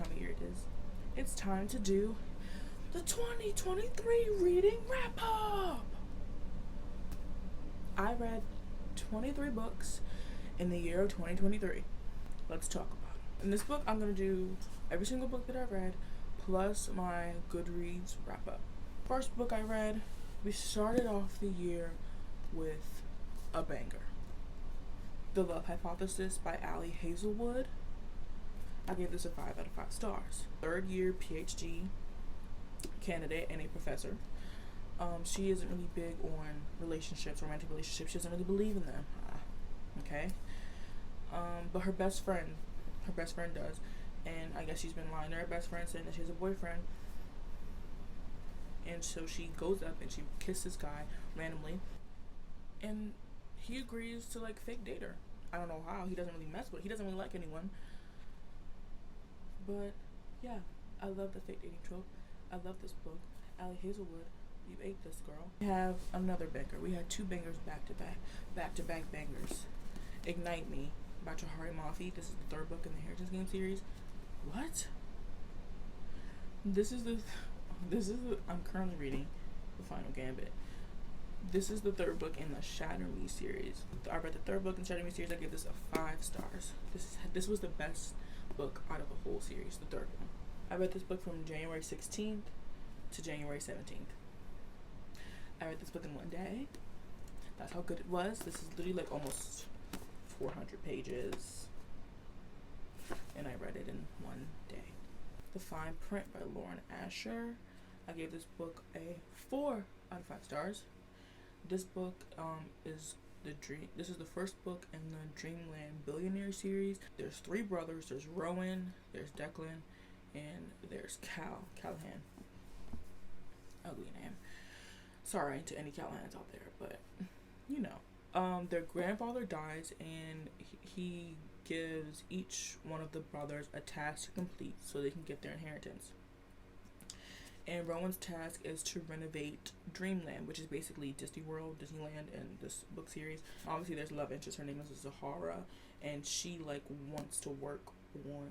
time of year it is. It's time to do the 2023 reading wrap up. I read 23 books in the year of 2023. Let's talk about it. In this book, I'm going to do every single book that I read plus my Goodreads wrap up. First book I read, we started off the year with a banger. The Love Hypothesis by Ali Hazelwood. I gave this a 5 out of 5 stars. Third year PhD candidate and a professor. She isn't really big on relationships, romantic relationships. She doesn't really believe in them. Okay. But her best friend does. And I guess she's been lying to her best friend saying that she has a boyfriend. And so she goes up and she kisses this guy randomly. And he agrees to like fake date her. I don't know how. He doesn't really mess with it. He doesn't really like anyone. But yeah, I love the fake dating trope. I love this book. Ali Hazelwood, you ate this, girl. We have another banger. We had 2 bangers back to back bangers. Ignite Me by Chahari Mafi. This is the 3rd book in the Inheritance Game series. What? This is the I'm currently reading The Final Gambit. This is the 3rd book in the Shatter Me series. I read the 3rd book in the Shatter Me series. I give this a 5 stars. This was the best book out of the whole series, the 3rd one. I read this book from January 16th to January 17th. I read this book in one day. That's how good it was. This is literally like almost 400 pages. And I read it in one day. The Fine Print by Lauren Asher. I gave this book a 4 out of 5 stars. This book is this is the first book in the Dreamland Billionaire series. There's 3 brothers. There's Rowan, there's Declan, and there's Callahan. Ugly name. Sorry to any Callahans out there, but you know. Their grandfather dies, and he gives each one of the brothers a task to complete so they can get their inheritance. And Rowan's task is to renovate Dreamland, which is basically Disney World, Disneyland, in this book series. Obviously, there's a love interest. Her name is Zahara, and she like wants to work on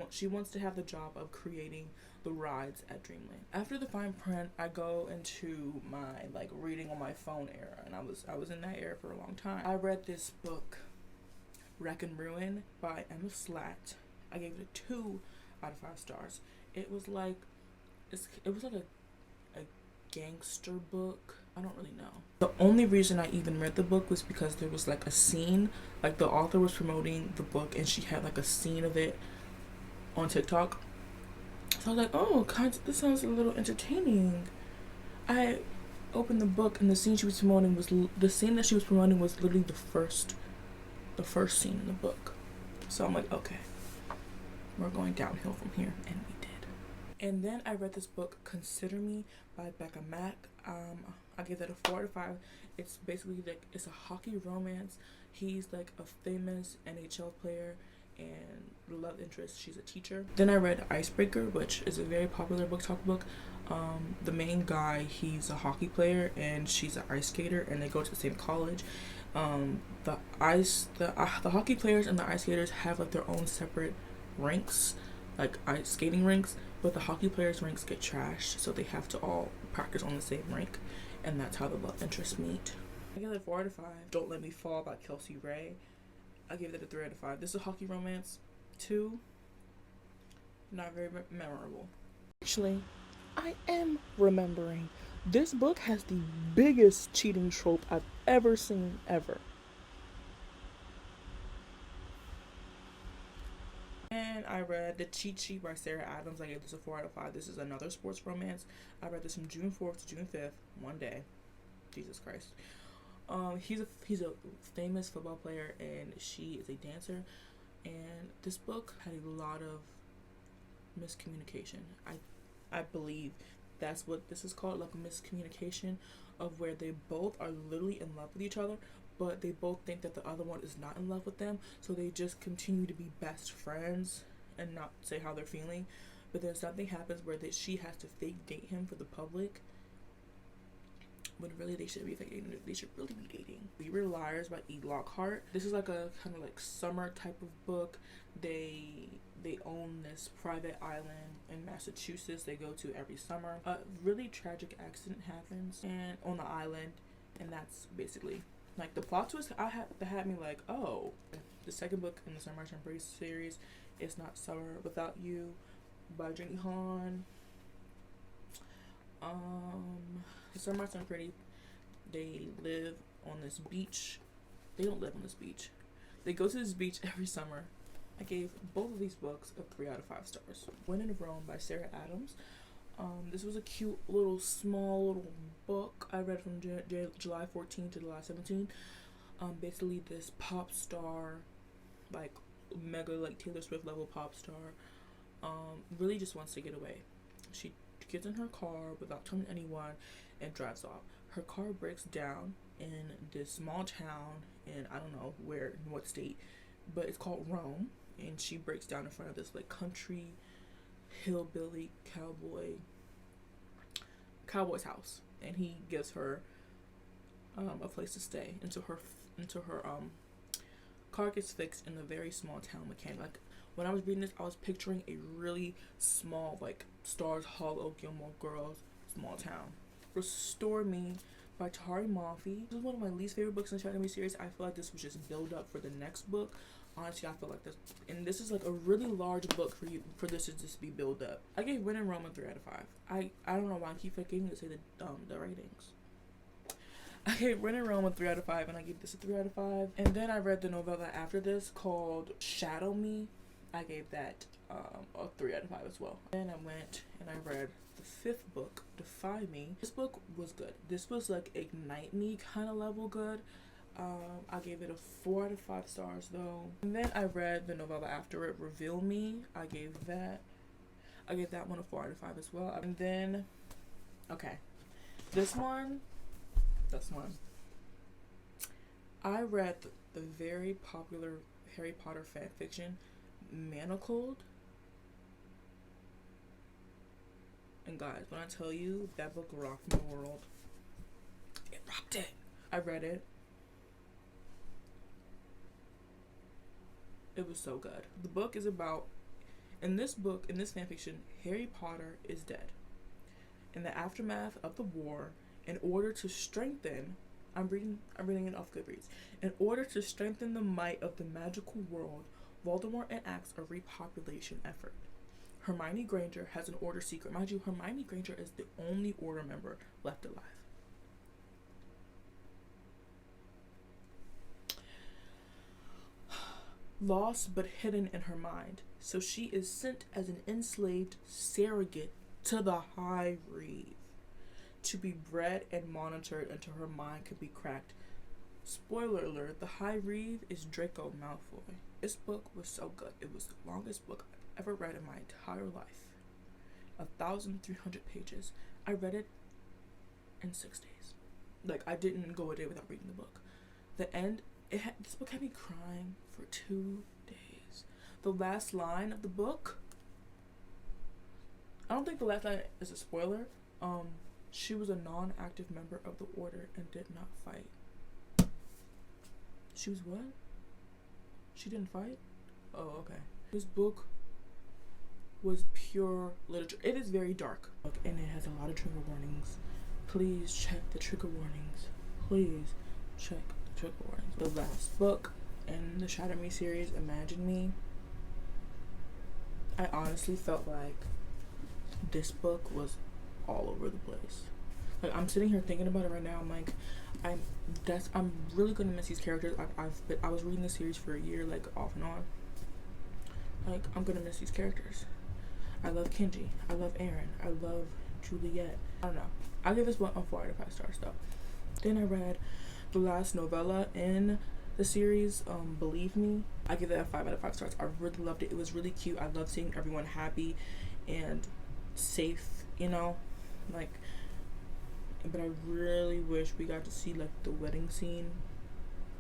she wants to have the job of creating the rides at Dreamland. After the Fine Print, I go into my like reading on my phone era, and I was in that era for a long time. I read this book, Wreck and Ruin by Emma Slatt. I gave it a 2 out of 5 stars. It was like a gangster book. I don't really know. The only reason I even read the book was because there was like a scene, like the author was promoting the book and she had like a scene of it on TikTok. So I was like, oh, this sounds a little entertaining. I opened the book and the scene she was promoting was literally the first scene in the book. So I'm like, okay, we're going downhill from here, and we did. And then I read this book, Consider Me by Becca Mack. I gave that a 4 out of 5. It's basically like it's a hockey romance. He's like a famous NHL player, and the love interest, she's a teacher. Then I read Icebreaker, which is a very popular BookTok book. The main guy, he's a hockey player and she's an ice skater, and they go to the same college. The hockey players and the ice skaters have like their own separate ranks, like ice skating rinks, but the hockey players' ranks get trashed, so they have to all practice on the same rink, and that's how the love interests meet. I give it a 4 out of 5. Don't Let Me Fall by Kelsey Ray. I gave it a 3 out of 5. This is a hockey romance too. Not very memorable. Actually, I am remembering. This book has the biggest cheating trope I've ever seen, ever. And I read The Cheat Sheet by Sarah Adams. I gave this a 4 out of 5. This is another sports romance. I read this from June 4th to June 5th, one day. Jesus Christ. He's a famous football player, and she is a dancer. And this book had a lot of miscommunication. I believe that's what this is called, like miscommunication, of where they both are literally in love with each other, but they both think that the other one is not in love with them, so they just continue to be best friends and not say how they're feeling. But then something happens where she has to fake date him for the public, when really they should be dating. They should really be dating. We Were Liars by E. Lockhart. This is like a kind of like summer type of book. They own this private island in Massachusetts they go to every summer. A really tragic accident happens and on the island, and that's basically like the plot twist. That had me like, oh, the second book in the Summer Embrace series is Not Summer Without You by Jenny Han. The Sunrise and Pretty, they live on this beach. They don't live on this beach. They go to this beach every summer. I gave both of these books a 3 out of 5 stars. When in Rome by Sarah Adams. This was a cute little small little book I read from July 14 to July 17. Basically this pop star, like mega like Taylor Swift level pop star, really just wants to get away. She gets in her car without telling anyone and drives off. Her car breaks down in this small town in I don't know where, in what state, but it's called Rome, and she breaks down in front of this like country hillbilly cowboy's house, and he gives her a place to stay until her car gets fixed in a very small town mechanic. Like when I was reading this, I was picturing a really small, like Stars Hollow, Gilmore Girls, small town. Restore Me by Tari Mafi. This is one of my least favorite books in the Shadow series. I feel like this was just build up for the next book. Honestly, I feel like this, and this is like a really large book for this to just be build up. I gave When in Rome a 3 out of 5. I don't know why I keep forgetting to say the ratings. I gave When in Rome a 3 out of 5, and I gave this a 3 out of 5. And then I read the novella after this called Shadow Me. I gave that a 3 out of 5 as well. Then I went and I read the 5th book, Defy Me. This book was good. This was like Ignite Me kind of level good. I gave it a 4 out of 5 stars though. And then I read the novella after it, Reveal Me. I gave that one a 4 out of 5 as well. And then, okay, this one. I read the very popular Harry Potter fanfiction, Manacled. And guys, when I tell you that book rocked my world, it rocked it. I read it. It was so good. The book is about, in this fanfiction, Harry Potter is dead. In the aftermath of the war, in order to strengthen, I'm reading it off Goodreads. In order to strengthen the might of the magical world, Voldemort enacts a repopulation effort. Hermione Granger has an order secret. Mind you, Hermione Granger is the only order member left alive. Lost but hidden in her mind, so she is sent as an enslaved surrogate to the High Reeve to be bred and monitored until her mind could be cracked. Spoiler alert, the High Reeve is Draco Malfoy. This book was so good. It was the longest book I've ever read in my entire life. 1,300 pages. I read it in 6 days. Like, I didn't go a day without reading the book. The end, this book had me crying for 2 days. The last line of the book, I don't think the last line is a spoiler. She was a non-active member of the order and did not fight. She was what? She didn't fight? Oh, okay. This book was pure literature. It is very dark, and it has a lot of trigger warnings. Please check the trigger warnings. Please check the trigger warnings. The last book in the Shatter Me series, Imagine Me. I honestly felt like this book was all over the place. Like, I'm sitting here thinking about it right now. I'm like, I'm really gonna miss these characters. I was reading this series for a year, like off and on. Like, I'm gonna miss these characters. I love Kenji. I love Aaron. I love Juliet. I don't know. I give this one a 4 out of 5 stars though. Then I read the last novella in the series, Believe Me. I give that a 5 out of 5 stars. I really loved it. It was really cute. I love seeing everyone happy and safe, you know, like, but I really wish we got to see like the wedding scene.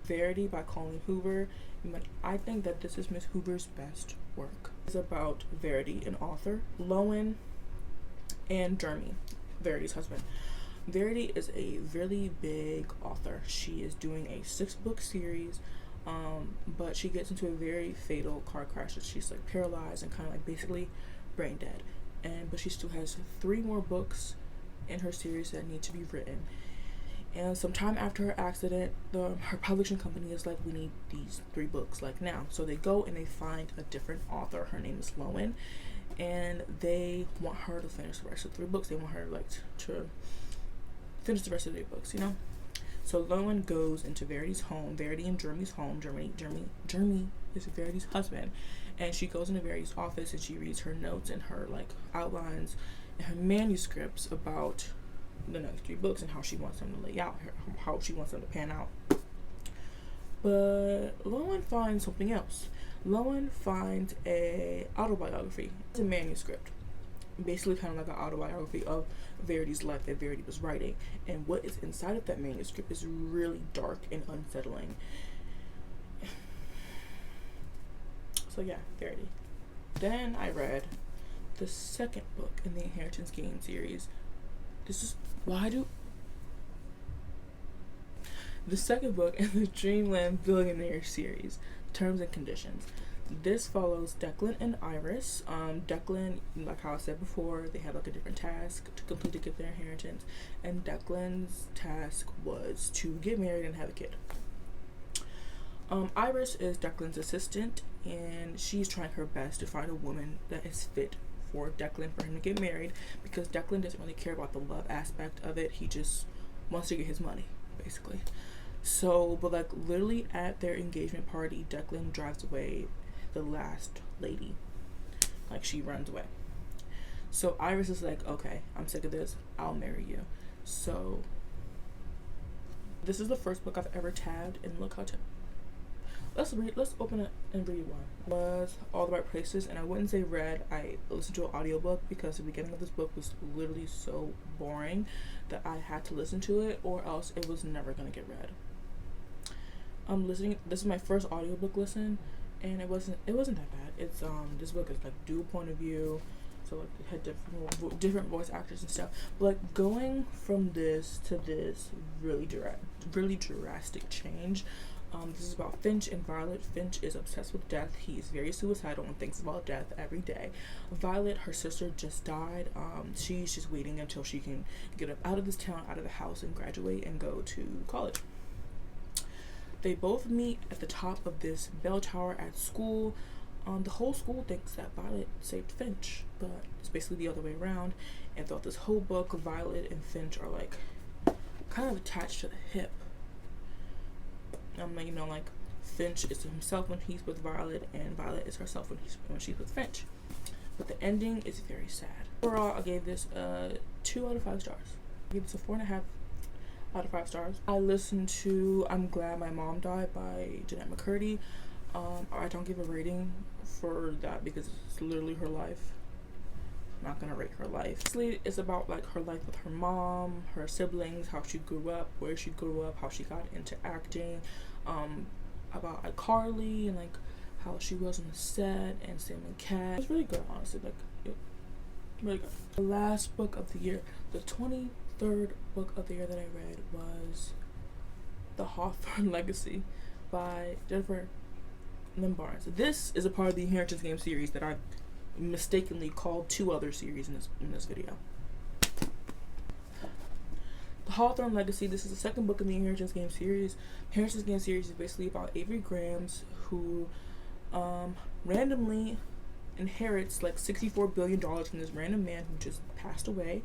Verity by Colleen Hoover. And, like, I think that this is Miss Hoover's best work. It's about Verity, an author, Lowen, and Jeremy, Verity's husband. Verity is a really big author. She is doing a 6-book series, but she gets into a very fatal car crash that she's like paralyzed and kind of like basically brain dead. But she still has 3 more books in her series that need to be written. And sometime after her accident, her publishing company is like, we need these 3 books like now. So they go and they find a different author. Her name is Lowen, and they want her to finish the rest of the 3 books. They want her like to finish the rest of the 3 books, you know. So Lowen goes into Verity's home, Verity and Jeremy's home. Jeremy is Verity's husband, and she goes into Verity's office and she reads her notes and her like outlines and her manuscripts about the next 3 books and how she wants them to lay out, how she wants them to pan out. But Lowen finds something else. Lowen finds a autobiography. It's a manuscript, basically kind of like an autobiography of Verity's life that Verity was writing, and what is inside of that manuscript is really dark and unsettling. So yeah, Verity. Then I read the 2nd book in the Inheritance Game series. The 2nd book in the Dreamland Billionaire series, Terms and Conditions. This follows Declan and Iris. Declan, like how I said before, they had like a different task to complete to get their inheritance, and Declan's task was to get married and have a kid. Iris is Declan's assistant, and she's trying her best to find a woman that is fit for Declan for him to get married, because Declan doesn't really care about the love aspect of it. He just wants to get his money, basically. So, but like literally at their engagement party, Declan drives away the last lady. Like, she runs away. So Iris is like, okay, I'm sick of this, I'll marry you. So this is the first book I've ever tabbed, and look how let's open it and read one. Was All the Right Places, and I wouldn't say read, I listened to an audiobook because the beginning of this book was literally so boring that I had to listen to it, or else it was never gonna get read. This is my first audiobook listen, and it wasn't that bad. It's this book is like dual point of view, so like it had different voice actors and stuff. But like going from this to this, really drastic change. This is about Finch and Violet. Finch is obsessed with death. He's very suicidal and thinks about death every day. Violet, her sister, just died. She's just waiting until she can get up out of this town, out of the house, and graduate and go to college. They both meet at the top of this bell tower at school. The whole school thinks that Violet saved Finch, but it's basically the other way around. And throughout this whole book, Violet and Finch are like kind of attached to the hip. You know, like Finch is himself when he's with Violet, and Violet is herself when she's with Finch. But the ending is very sad. Overall, I gave this 2 out of 5 stars. I gave this a 4.5 out of 5 stars. I listened to I'm Glad My Mom Died by Jeanette McCurdy. I don't give a rating for that because it's literally her life. I'm not gonna rate her life. It's about like her life with her mom, her siblings, how she grew up, where she grew up, how she got into acting, about iCarly and like how she was on the set, and Sam and Cat. It's really good, honestly. Like, really good. The last book of the year, the 23rd book of the year that I read was The Hawthorne Legacy by Jennifer Lynn Barnes. This is a part of the Inheritance Game series that I mistakenly called 2 other series in this video. The Hawthorne Legacy, this is the 2nd book in the Inheritance Game series. Inheritance Game series is basically about Avery Grahams, who randomly inherits like $64 billion from this random man who just passed away.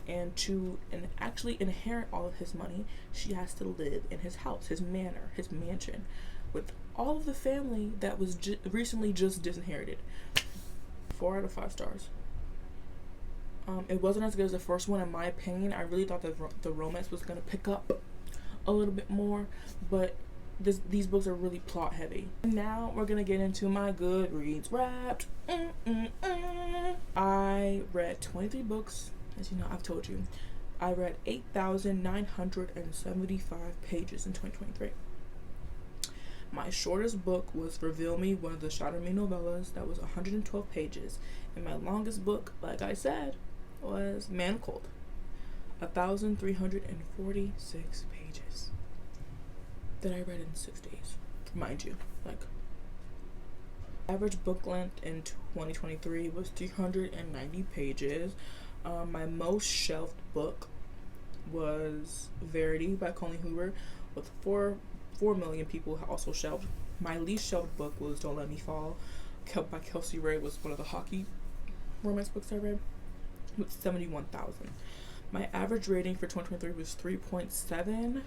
And to actually inherit all of his money, she has to live in his house, his manor, his mansion, with all of the family that was recently just disinherited. 4 out of 5 stars. It wasn't as good as the first one, in my opinion. I really thought that the romance was going to pick up a little bit more, but these books are really plot heavy. Now we're going to get into my Goodreads Wrapped. I read 23 books. As you know, I've told you. I read 8,975 pages in 2023. My shortest book was Reveal Me, one of the Shatter Me novellas. That was 112 pages. And my longest book, like I said, was Man Cold. 1,346 pages that I read in 6 days. Mind you, like, average book length in 2023 was 390 pages. My most shelved book was Verity by Colleen Hoover, with 4 million people also shelved. My least shelved book was Don't Let Me Fall by Kelsey Ray, was one of the hockey romance books I read, with 71,000. My average rating for 2023 was 3.7.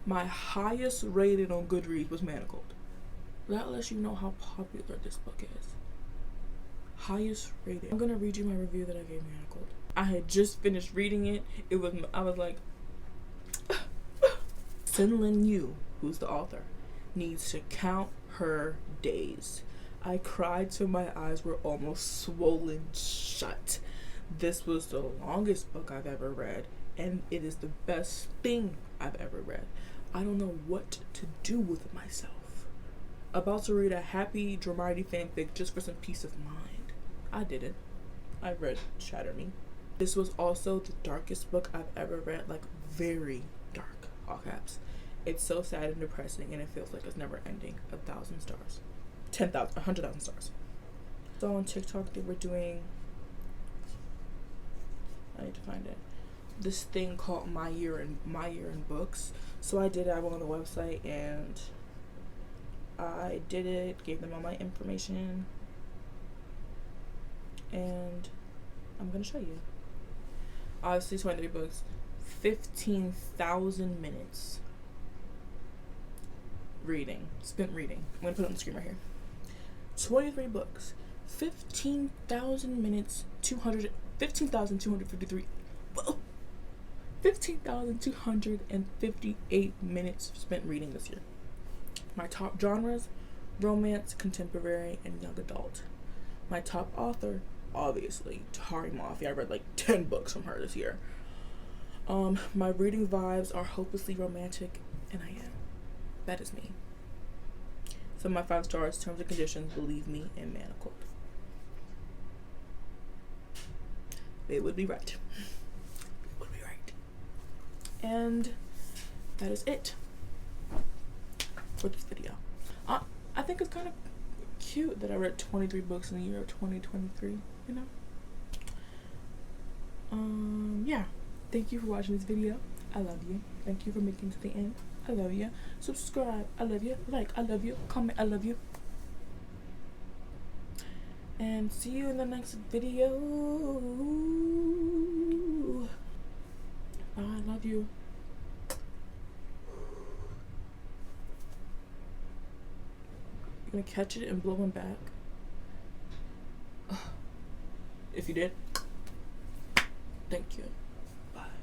My highest rated on Goodreads was Manacled. That lets you know how popular this book is. Highest rated. I'm gonna read you my review that I gave Manacled. I had just finished reading it. I was like, Sinlin Yu, who's the author, needs to count her days. I cried till my eyes were almost swollen shut. This was the longest book I've ever read, and it is the best thing I've ever read. I don't know what to do with myself. About to read a happy dramedy fanfic just for some peace of mind. I did it. I read Shatter Me. This was also the darkest book I've ever read, like very dark, all caps. It's so sad and depressing, and it feels like it's never ending. 1,000 stars. 10,000, 100,000 stars. So on TikTok they were doing, I need to find it, this thing called My Year in Books. So I did it. I went on the website and I did it, gave them all my information, and I'm gonna show you. Obviously 23 books, 15,000 minutes spent reading. I'm gonna put it on the screen right here. 23 books, 15,000 minutes, 15,253 15,258 minutes spent reading this year. My top genres: romance, contemporary, and young adult. My top author, obviously, Tahari Mafia. I read like 10 books from her this year. My reading vibes are hopelessly romantic, and I am. That is me. So my 5 stars, terms and conditions, Believe Me, and Manacled. They would be right. It would be right. And that is it for this video. I think it's kind of cute that I read 23 books in the year of 2023, you know? Yeah. Thank you for watching this video. I love you. Thank you for making it to the end. I love you. Subscribe. I love you. Like. I love you. Comment. I love you. And see you in the next video. I love you. You're gonna catch it and blow him back. If you did, thank you. Bye.